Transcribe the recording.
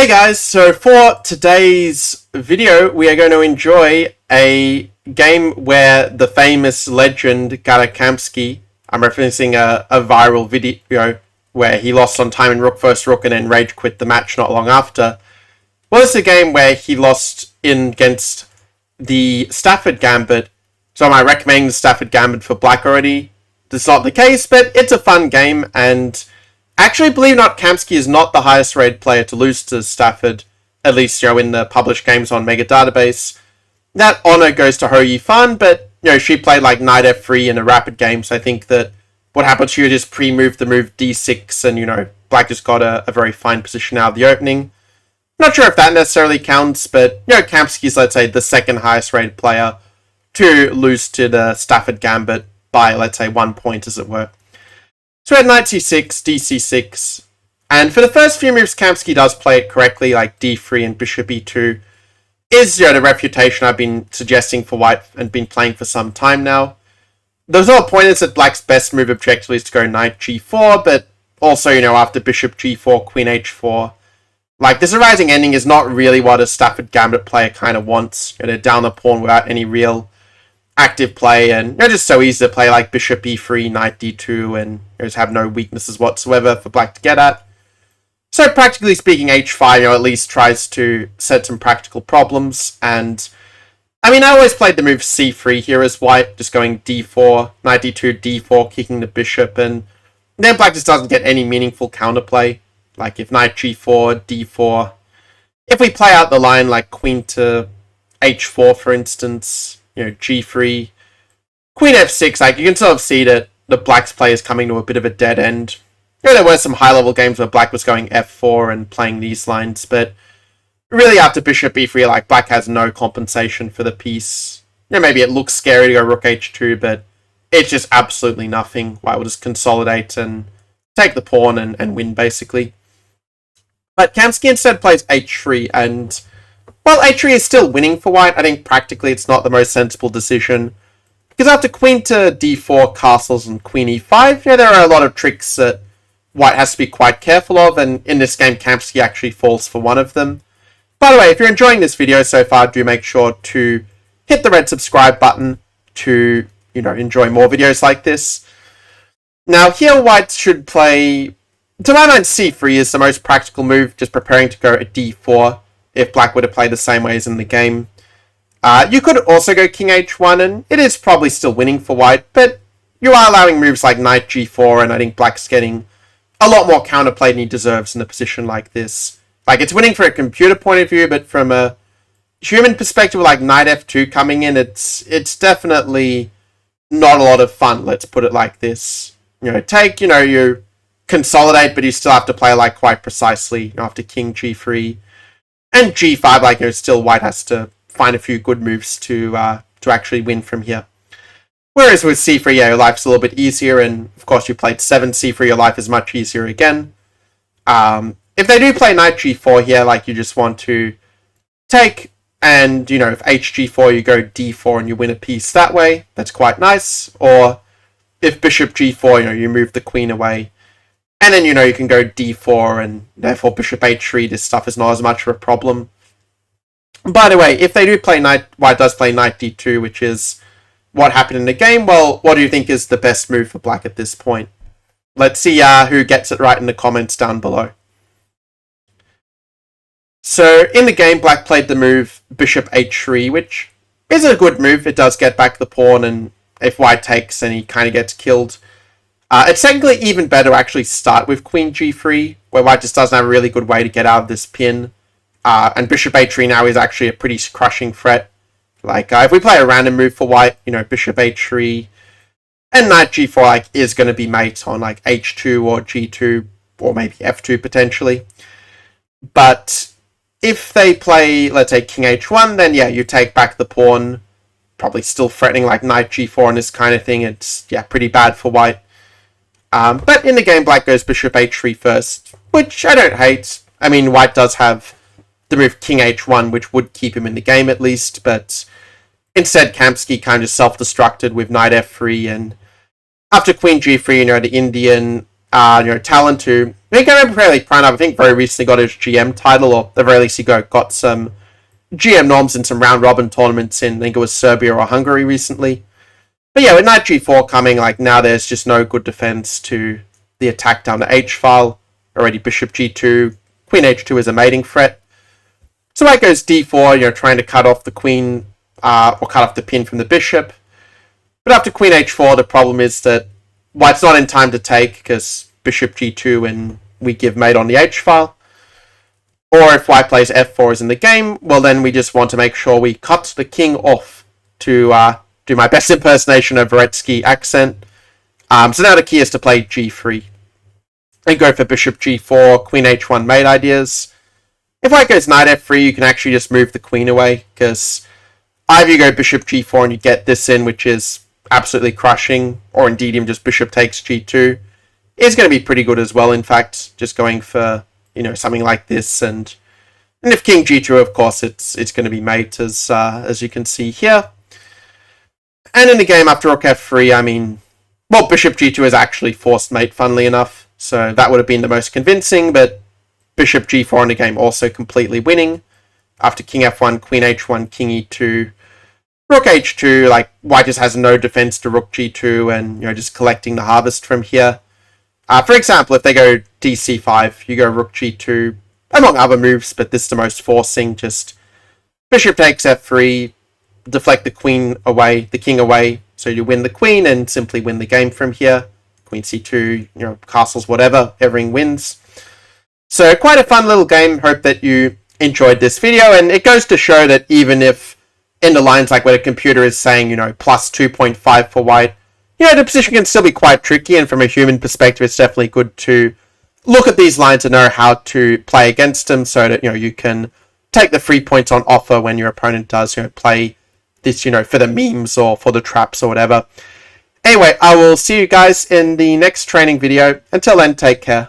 Hey guys, so for today's video, we are going to enjoy a game where the famous legend Gata Kamsky, I'm referencing a viral video where he lost on time in Rook vs Rook and then rage quit the match not long after. Well, it's a game where he lost against the Stafford Gambit. So am I recommending the Stafford Gambit for black already? That's not the case, but it's a fun game, and actually, believe it or not, Kamsky is not the highest rated player to lose to Stafford, at least, in the published games on Mega Database. That honor goes to Ho Yifan, but, she played like knight f3 in a rapid game, so I think that what happened to you just pre-moved the move d6, and, black just got a very fine position out of the opening. Not sure if that necessarily counts, but, Kamsky's, let's say, the second highest rated player to lose to the Stafford Gambit by, let's say, 1 point, as it were. So we had knight c6, dc6, and for the first few moves, Kamsky does play it correctly, like d3 and bishop e2 is, the refutation I've been suggesting for white and been playing for some time now. There's no point is that black's best move objectively is to go knight g4, but also, after bishop g4, queen h4, like, this arising ending is not really what a Stafford Gambit player kind of wants, to down the pawn without any real active play, and just so easy to play like bishop e3, knight d2, and just have no weaknesses whatsoever for black to get at. So practically speaking, h5, at least tries to set some practical problems, and I always played the move c3 here as white, just going d4, knight d2, d4, kicking the bishop, and then black just doesn't get any meaningful counterplay. Like if knight g4, d4, if we play out the line like queen to h4, for instance, g3, queen f6, like you can sort of see that the black's play is coming to a bit of a dead end. There were some high-level games where black was going f4 and playing these lines, but really after bishop e3, like black has no compensation for the piece. Maybe it looks scary to go rook h2, but it's just absolutely nothing. White will just consolidate and take the pawn and win, basically. But Kamsky instead plays h3, and while h3 is still winning for white, I think practically it's not the most sensible decision. Because after queen to d4, castles, and queen e5, there are a lot of tricks that white has to be quite careful of, and in this game, Kamsky actually falls for one of them. By the way, if you're enjoying this video so far, do make sure to hit the red subscribe button to, enjoy more videos like this. Now, here white should play, to my mind, c3 is the most practical move, just preparing to go at d4. If black were to play the same way as in the game. You could also go king h1, and it is probably still winning for white, but you are allowing moves like knight g4, and I think black's getting a lot more counterplay than he deserves in a position like this. Like, it's winning from a computer point of view, but from a human perspective, like knight f2 coming in, it's definitely not a lot of fun, let's put it like this. You consolidate, but you still have to play, like, quite precisely after king g3. And g5, like, still white has to find a few good moves to actually win from here. Whereas with c3, your life's a little bit easier, and of course you played 7 c3, your life is much easier again. If they do play knight g4 here, like, you just want to take, and, if hg4, you go d4 and you win a piece that way, that's quite nice. Or if bishop g4, you move the queen away. And then, you can go d4, and therefore bishop h3, this stuff is not as much of a problem. By the way, if they do play white does play knight d2, which is what happened in the game, well, what do you think is the best move for black at this point? Let's see who gets it right in the comments down below. So, in the game, black played the move bishop h3, which is a good move. It does get back the pawn, and if white takes, then he kind of gets killed. It's technically even better to actually start with queen g3, where white just doesn't have a really good way to get out of this pin. And bishop h3 now is actually a pretty crushing threat. Like, if we play a random move for white, bishop h3, and knight g4, like, is going to be mate on, like, h2 or g2, or maybe f2 potentially. But if they play, let's say, king h1, then, yeah, you take back the pawn, probably still threatening, like, knight g4 and this kind of thing. It's, yeah, pretty bad for white. But in the game, black goes bishop h3 first, which I don't hate. White does have the move king h1, which would keep him in the game at least, but instead Kamsky kind of self-destructed with knight f3, and after queen g3, the Indian, talent to I think I remember V Pranav, I think very recently got his GM title, or at the very least he got some GM norms in some round robin tournaments in, I think it was Serbia or Hungary recently. But yeah, with knight g4 coming, like now there's just no good defense to the attack down the h file. Already bishop g2, queen h2 is a mating threat. So white goes d4, you're trying to cut off the queen, or cut off the pin from the bishop. But after queen h4, the problem is that white's not in time to take, because bishop g2 and we give mate on the h file. Or if white plays f4 is in the game, well then we just want to make sure we cut the king off to do my best impersonation of Varetsky accent. So now the key is to play g3. And go for bishop g4, queen h1 mate ideas. If white goes knight f3, you can actually just move the queen away, because either you go bishop g4 and you get this in, which is absolutely crushing, or indeed even just bishop takes g2. Is going to be pretty good as well, in fact, just going for, you know, something like this, and if king g2, of course, it's going to be mate, as you can see here. And in the game after rook f3, I mean, well, bishop g2 is actually forced mate, funnily enough, so that would have been the most convincing, but bishop g4 in the game also completely winning. After king f1, queen h1, king e2, rook h2, like, white just has no defense to rook g2, and, you know, just collecting the harvest from here. For example, if they go dc5, you go rook g2, among other moves, but this is the most forcing, just bishop takes f3, deflect the queen away, the king away, so you win the queen and simply win the game from here. Queen c2, you know, castles, whatever, everything wins. So quite a fun little game. Hope that you enjoyed this video, and it goes to show that even if in the lines like where the computer is saying, you know, plus 2.5 for white, you know, the position can still be quite tricky, and from a human perspective, it's definitely good to look at these lines and know how to play against them, so that, you know, you can take the 3 points on offer when your opponent does, you know, play this, you know, for the memes or for the traps or whatever. Anyway, I will see you guys in the next training video. Until then, take care.